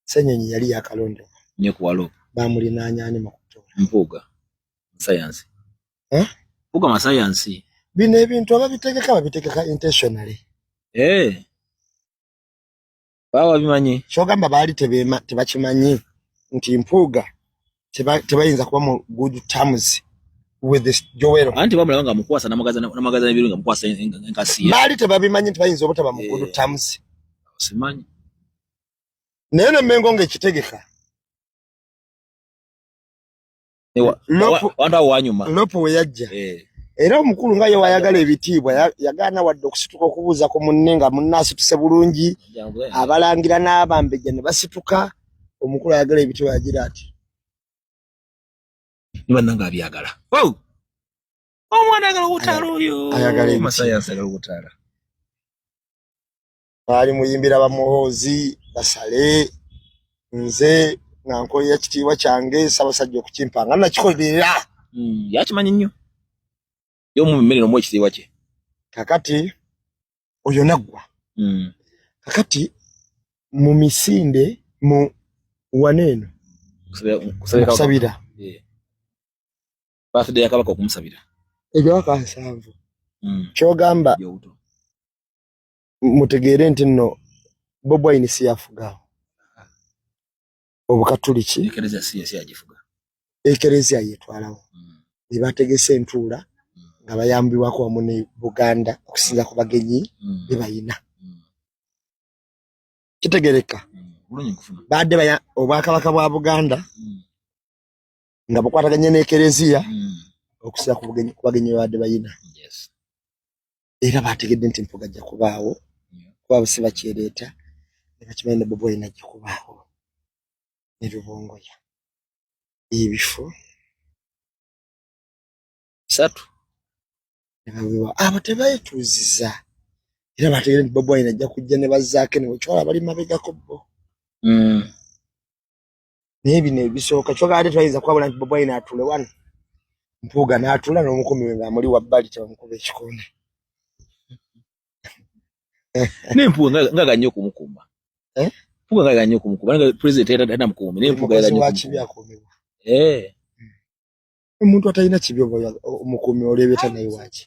Ssenyonyi yali yakalonde nnyo ku walo bamulinaanyani mu kutola Mpuuga science Mpuuga ma science bino ebintu babitegeka intentionally baba bimanyi kyogamba baali tebakimanyi nti Mpuuga tebayinza kuba mu good terms with this Joero anti bamulaba nga mukwasa namagaza ebirunga mukwasa enkasiya baali tebabimanyi nti bayinza obutaba mu good terms simanyi naye Mengo ng'ekitegeka wantu awo wanyuma lopo we yajja era omukulu nga ye wayagala ebitiibwa yagaana wadde okusituka okubuuza ku munne nga munnaasituse bulungi abalangira n'abambejja ne basituka omukulu ayagala ebitiibwa yagira ati nibannanga abyagala omwana ayagala obutaala oyo ayagala masayansi ayagala obutaala baali muyimbira bamuhoozi basale nze nga nkolera ekitiibwa kyange Ssaabasajja okukimpanga nakikolerera yakimanyi nnyo y'omummerero mu ekitiibwa kye kakati oyo naggwa kakati mu misinde mu waneeno kusabira birthday ya Kabaka okumusabira ebyawaka 7 kyogamba mutegeere nti nno Bobi Wine si yafuga obukatuliki ekereziya yetwalawo ebategese entuula nga bayambibwako wamu ne Buganda okusinza ku bagenyi bebayina kitegereka badde obwakabaka bwa Buganda nga bukwataganye n'ekereziya okusinza ku bagenyi badde bayina era bategedde nti Mpuuga ajja kubaawo kuba busi bakyereeta ne bakimanyi ne Bobi Wine ajja kubaawo ne Rubongoya ebifo 3 abo tebayetuuziza era bategedde nti Bobi Wine ajja kujja ne bazzaako ne wekywala bali mabegako bo naye bino ebisooka kyogaade twayinza kwabula nti Bobi Wine atuule wano Mpuuga n'atuula n'omukumi we ng'amuli wabbali tebamukuba ekikoone n'Empuuga ngaga nnyo okumukuuma Mpuuga ngaga nnyo okumukuuma nga pulezidenti talina mukuumi n'Empuuga yaga nnyo okumukuuma omuntu atalina kibi omukuumi oleebeta naye waaki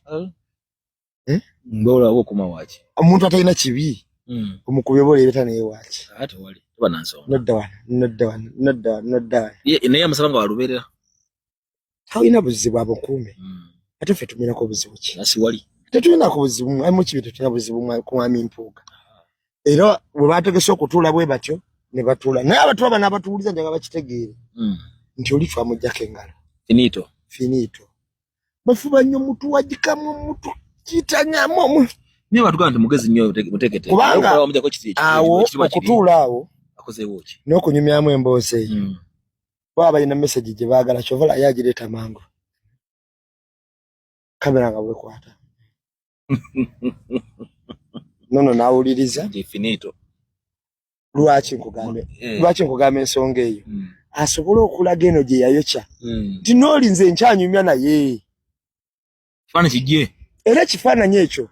mbola okuma waaki omuntu atalina kibi omukuumi oleebeta naye waaki ate wali tuba nansonga nodda naye amusaba nga walubeerera talina buzibu abukuume ate ffe tumirako obuzibu ki nasi wali tetulinako buzibu mu kibi tetulina buzibu ku mwami Mpuuga era bwe bategese okutuula bwe batyo ne batuula naye abatuula bano abatuuliza nja nga bakitegeere nti oli twamuggyako engalo finito bafuba nnyo mutu wagikamu omutu kitanyamu niye batugaa nti mugezi nnyo mutekete kubanga awo okutuula awo akozeewo ki n'okunyumyamu emboozi eyo baba balina message gye baagala kyovala yagireeta mangu kamera nga bwekwata nono nawuliriza finito lwaki nkugamba ensonga eyo asobola okulaga eno gye yayokya nti nooli nze nkyanyumya naye kifaananyi kijje era ekifaananyi ekyo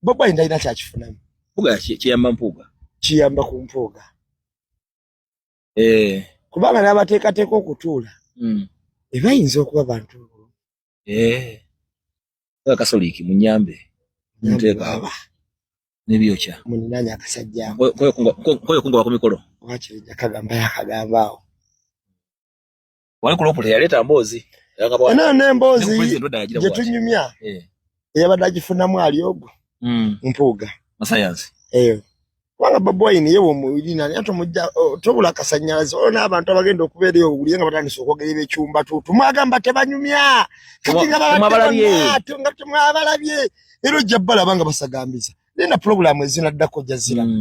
Bobi Wine talina kyakifunamu Mpuuga kiyamba Mpuuga kiyamba ku Mpuuga kubanga n'abateekateeka okutuula ebayinza okuba bantu kasoliiki munyambe nteeka nebyokya muninanya akasajja koyo kunga wako mikolo wakirija kagamba yakagambaawo wali kulopo yaleeta mboozi n'emboozi gye tunyumya eyabadde agifunamu ali ogwo Mpuuga masayansi eyo kubanga Bobi Wine yewe omulina naye tobula akasannyalaze olwo n'abantu abagenda okubeera eyo owulire nga batandise okwogera eby'ekyumba tumwagamba tebanyumya kati nga temwabalabye era ojja balaba nga basagambiza nina pulogulaamu ezinaddako ojja ziraba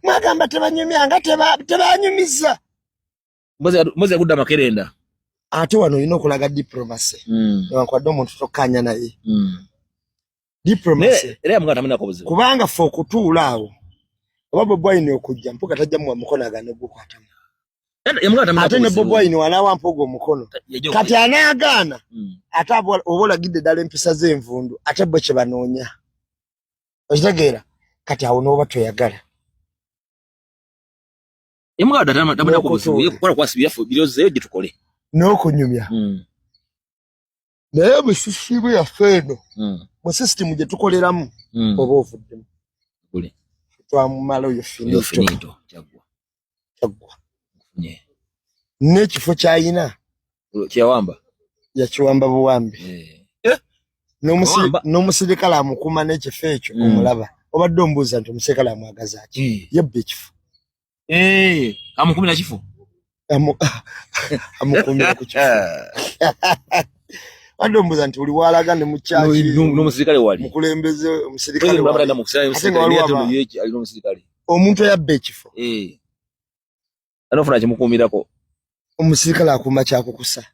mwagamba tebanyumya nga tebanyumiza mbozi yagudde amakerenda ate wano olina okulaga diplomasi newankwadde omuntu tokkanya naye diplomasi kubanga ffe okutuula awo oba Bobi Wine okujja Mpuuga tajja muwa mukono agaana ogukwatamu ate ne Bobi Wine wanaawa Mpuuga omukono kati anaagaana ate oba olagidde ddala empisa z'envundu ate bwe kye banoonya okitegeera kati awo n'oba toyagala Imbwa datama tabana kubuzibu kwa kwasibira fu biroze gitukole. N'okunyumya. Naye musisibu ya feno. Mu system gye tukoleramu oba ovuddemu. Kule. Twamumala yo finito. Yo finito chagwa. N'ekifo kyayina. Kyawamba. Ya Kiwamba buwambi. N'omusirikale amukuma n'ekifo ekyo omulaba. Obadde ombuuza nti omusirikale amwagaza ki? Yebbe ekifo. Amukumira kifo. Amukumira ku kifo. Wadde ombuuza nti uli walaga ne mu kyaki. N'omusirikale wali. Mukulembeze omusirikale wali. Omuntu yabbe ekifo. Anofuna kimukumirako. Omusirikale akuma kyakukusa.